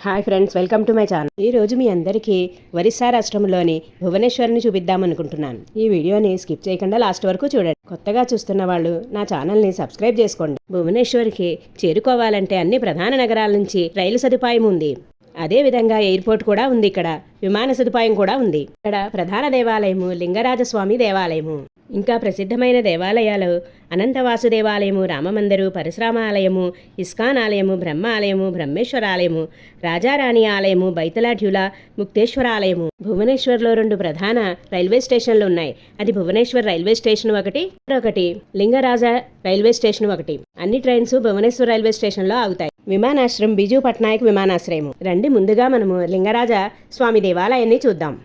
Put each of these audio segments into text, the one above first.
Hi friends, welcome to my channel. ఈ రోజు మీ అందరికీ ఒరిస్సా రాష్ట్రంలోని భువనేశ్వర్ని చూపిద్దామనుకుంటున్నాను. ఈ వీడియోని స్కిప్ చేయకుండా లాస్ట్ వరకు చూడండి. కొత్తగా చూస్తున్న వాళ్ళు నా ఛానల్ని సబ్స్క్రైబ్ చేసుకోండి. భువనేశ్వర్కి చేరుకోవాలంటే అన్ని ప్రధాన నగరాల నుంచి రైలు సదుపాయం ఉంది. అదేవిధంగా ఎయిర్పోర్ట్ కూడా ఉంది. ఇక్కడ విమాన సదుపాయం కూడా ఉంది. ఇక్కడ ప్రధాన దేవాలయము లింగరాజస్వామి దేవాలయము. ఇంకా ప్రసిద్ధమైన దేవాలయాలు అనంతవాసు దేవాలయము, రామమందిరు, పరశురామ ఆలయము, ఇస్కాన్ ఆలయము, బ్రహ్మ ఆలయము, బ్రహ్మేశ్వర ఆలయము, రాజారాణి ఆలయము, బైతలాఢ్యుల ముక్తేశ్వర ఆలయము. భువనేశ్వర్లో 2 ప్రధాన రైల్వే స్టేషన్లు ఉన్నాయి. అది భువనేశ్వర్ రైల్వే స్టేషన్ ఒకటి, మరొకటి లింగరాజ రైల్వే స్టేషన్ ఒకటి. అన్ని ట్రైన్స్ భువనేశ్వర్ రైల్వే స్టేషన్లో ఆగుతాయి. విమానాశ్రయం బిజు పట్నాయక్ విమానాశ్రయము. రండి, ముందుగా మనము లింగరాజ స్వామి దేవాలయాన్ని చూద్దాం.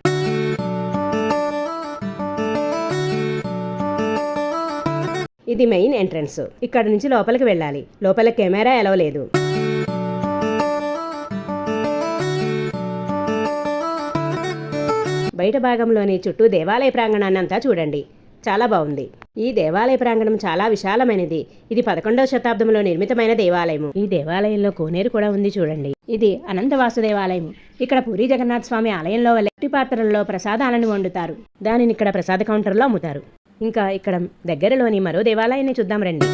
ఇది మెయిన్ ఎంట్రన్స్. ఇక్కడ నుంచి లోపలికి వెళ్ళాలి. లోపల కెమెరా అలౌ లేదు. బయట భాగంలోని చుట్టూ దేవాలయ ప్రాంగణాన్ని అంతా చూడండి. చాలా బాగుంది. ఈ దేవాలయ ప్రాంగణం చాలా విశాలమైనది. ఇది 11వ శతాబ్దంలో నిర్మితమైన దేవాలయము. ఈ దేవాలయంలో కోనేరు కూడా ఉంది చూడండి. ఇది అనంతవాసు దేవాలయం. ఇక్కడ పూరి జగన్నాథ స్వామి ఆలయంలో వలె పాత్రల్లో ప్రసాదాలను వండుతారు. దానిని ఇక్కడ ప్రసాద కౌంటర్లో అమ్ముతారు. ఇంకా ఇక్కడ దగ్గరలోని మరో దేవాలయాన్ని చూద్దాం రండి.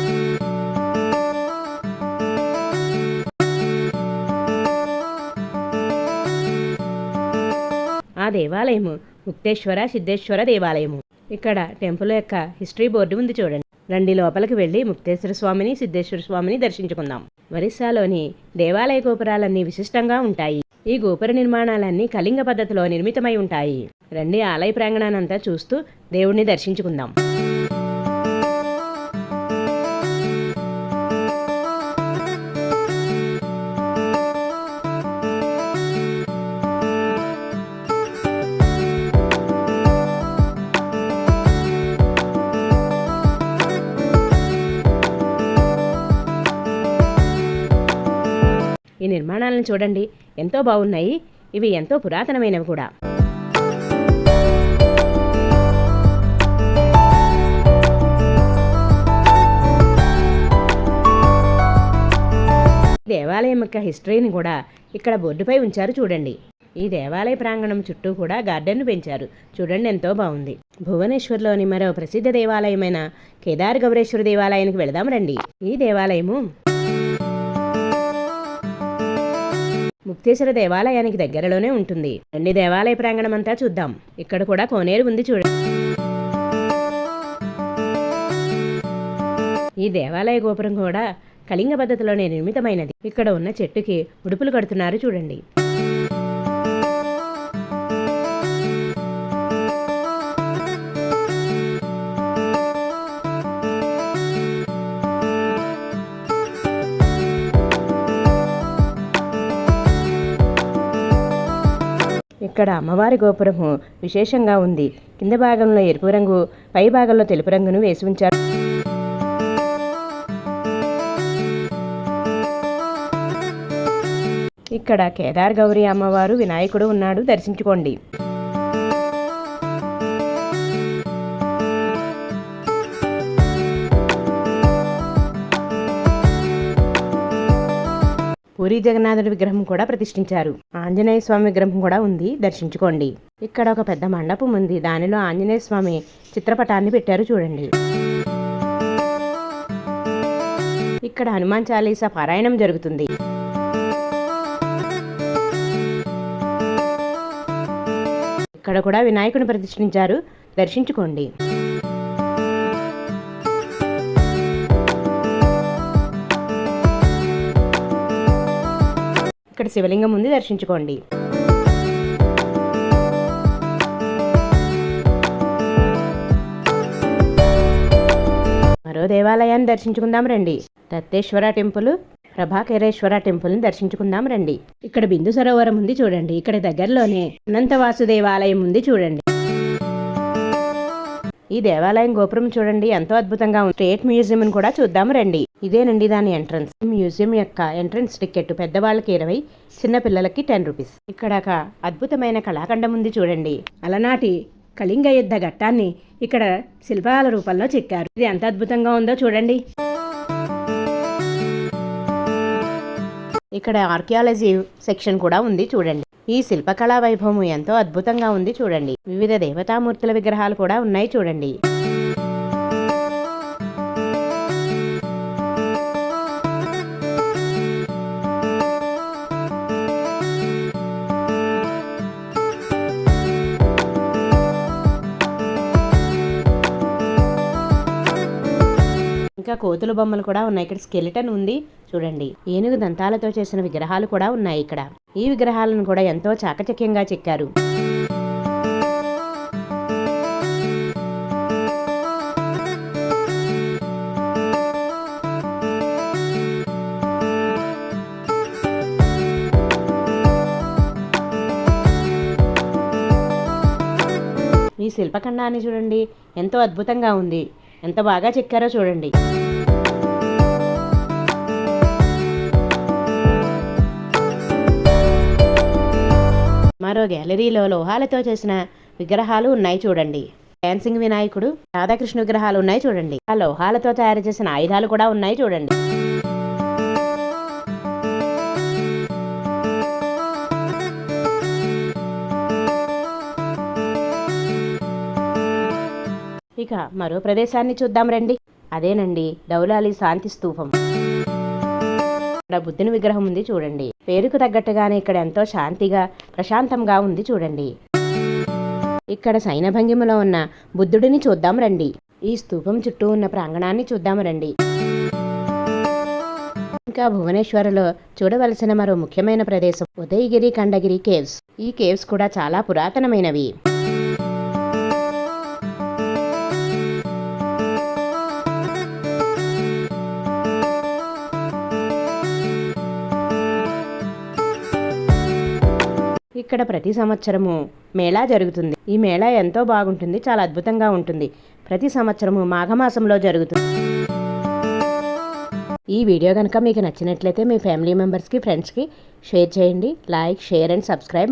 ఆ దేవాలయము ముక్తేశ్వర సిద్ధేశ్వర దేవాలయము. ఇక్కడ టెంపుల్ యొక్క హిస్టరీ బోర్డు ఉంది చూడండి. రండి, లోపలికి వెళ్లి ముక్తేశ్వర స్వామిని, సిద్ధేశ్వర స్వామిని దర్శించుకుందాం. ఒరిస్సాలోని దేవాలయ గోపురాలన్నీ విశిష్టంగా ఉంటాయి. ఈ గోపుర నిర్మాణాలన్నీ కళింగ పద్ధతిలో నిర్మితమై ఉంటాయి. రండి, ఆలయ ప్రాంగణానంతా చూస్తూ దేవుణ్ణి దర్శించుకుందాం. ఈ నిర్మాణాలను చూడండి, ఎంతో బాగున్నాయి. ఇవి ఎంతో పురాతనమైనవి కూడా. దేవాలయం యొక్క హిస్టరీని కూడా ఇక్కడ బోర్డుపై ఉంచారు చూడండి. ఈ దేవాలయ ప్రాంగణం చుట్టూ కూడా గార్డెన్ను పెంచారు చూడండి, ఎంతో బాగుంది. భువనేశ్వర్లోని మరో ప్రసిద్ధ దేవాలయమైన కేదార్ గౌరేశ్వర దేవాలయానికి వెళదాం రండి. ఈ దేవాలయము ముక్తేశ్వర దేవాలయానికి దగ్గరలోనే ఉంటుంది. రండి, దేవాలయ ప్రాంగణం అంతా చూద్దాం. ఇక్కడ కూడా కోనేరు ఉంది చూడండి. ఈ దేవాలయ గోపురం కూడా కళింగ పద్ధతిలోనే నిర్మితమైనది. ఇక్కడ ఉన్న చెట్టుకి ఉడుపులు కడుతున్నారు చూడండి. ఇక్కడ అమ్మవారి గోపురము విశేషంగా ఉంది. కింద భాగంలో ఎరుపు రంగు, పై భాగంలో తెలుపు రంగును వేసి ఉంచారు. ఇక్కడ కేదార్ గౌరీ అమ్మవారు, వినాయకుడు ఉన్నాడు, దర్శించుకోండి. పూరి జగన్నాథుడి విగ్రహం కూడా ప్రతిష్ఠించారు. ఆంజనేయ స్వామి విగ్రహం కూడా ఉంది, దర్శించుకోండి. ఇక్కడ ఒక పెద్ద మండపం ఉంది. దానిలో ఆంజనేయ స్వామి చిత్రపటాన్ని పెట్టారు చూడండి. ఇక్కడ హనుమాన్ చాలీసా పారాయణం జరుగుతుంది. ఇక్కడ కూడా వినాయకుని ప్రతిష్ఠించారు, దర్శించుకోండి. ఇక్కడ శివలింగం ఉంది, దర్శించుకోండి. మరో దేవాలయాన్ని దర్శించుకుందాం రండి. దత్తేశ్వర టెంపుల్, ప్రభాకరేశ్వర టెంపుల్ని దర్శించుకుందాం రండి. ఇక్కడ బిందు సరోవరం ఉంది చూడండి. ఇక్కడ దగ్గరలోనే అనంతవాసు దేవాలయం ఉంది చూడండి. ఈ దేవాలయం గోపురం చూడండి, ఎంతో అద్భుతంగా ఉంది. స్టేట్ మ్యూజియం కూడా చూద్దాం రండి. ఇదేనండి దాని ఎంట్రన్స్. మ్యూజియం యొక్క ఎంట్రన్స్ టికెట్ పెద్దవాళ్ళకి 20, చిన్న పిల్లలకి 10 రూపీస్. ఇక్కడ ఒక అద్భుతమైన కళాఖండం ఉంది చూడండి. అలనాటి కళింగ యుద్ధ ఘట్టాన్ని ఇక్కడ శిల్పాల రూపంలో చెక్కారు. ఇది ఎంత అద్భుతంగా ఉందో చూడండి. ఇక్కడ ఆర్కియాలజీ సెక్షన్ కూడా ఉంది చూడండి. ఈ శిల్పకళా వైభవం ఎంతో అద్భుతంగా ఉంది చూడండి. వివిధ దేవతామూర్తుల విగ్రహాలు కూడా ఉన్నాయి చూడండి. ఇంకా కోతుల బొమ్మలు కూడా ఉన్నాయి. ఇక్కడ స్కెలిటన్ ఉంది చూడండి. ఏనుగు దంతాలతో చేసిన విగ్రహాలు కూడా ఉన్నాయి ఇక్కడ. ఈ విగ్రహాలను కూడా ఎంతో చాకచక్యంగా చెక్కారు. ఈ శిల్పఖండాన్ని చూడండి, ఎంతో అద్భుతంగా ఉంది. ఎంత బాగా చెక్కారో చూడండి. మరో గ్యాలరీలో లోహాలతో చేసిన విగ్రహాలు ఉన్నాయి చూడండి. డాన్సింగ్ వినాయకుడు, రాధాకృష్ణ విగ్రహాలు ఉన్నాయి చూడండి. ఆ లోహాలతో తయారు చేసిన ఆయుధాలు కూడా ఉన్నాయి చూడండి. ఇక మరో ప్రదేశాన్ని చూద్దాం రండి. అదేనండి దౌలాలి శాంతి స్తూపం. ఇక్కడ బుద్ధుని విగ్రహం ఉంది చూడండి. పేరుకు తగ్గట్టుగానే ఇక్కడ ఎంతో శాంతిగా ప్రశాంతంగా ఉంది చూడండి. ఇక్కడ సైనభంగిమలో ఉన్న బుద్ధుడిని చూద్దాం రండి. ఈ స్తూపం చుట్టూ ఉన్న ప్రాంగణాన్ని చూద్దాం రండి. ఇంకా భువనేశ్వర్లో చూడవలసిన మరో ముఖ్యమైన ప్రదేశం ఉదయగిరి ఖండగిరి కేవ్స్. ఈ కేవ్స్ కూడా చాలా పురాతనమైనవి. ఇక్కడ ప్రతి సంవత్సరము మేళా జరుగుతుంది. ఈ మేళా ఎంతో బాగుంటుంది, చాలా అద్భుతంగా ఉంటుంది. ప్రతి సంవత్సరము మాఘమాసంలో జరుగుతుంది. ఈ వీడియో కనుక మీకు నచ్చినట్లయితే మీ ఫ్యామిలీ మెంబర్స్కి, ఫ్రెండ్స్కి షేర్ చేయండి. Like, share and subscribe.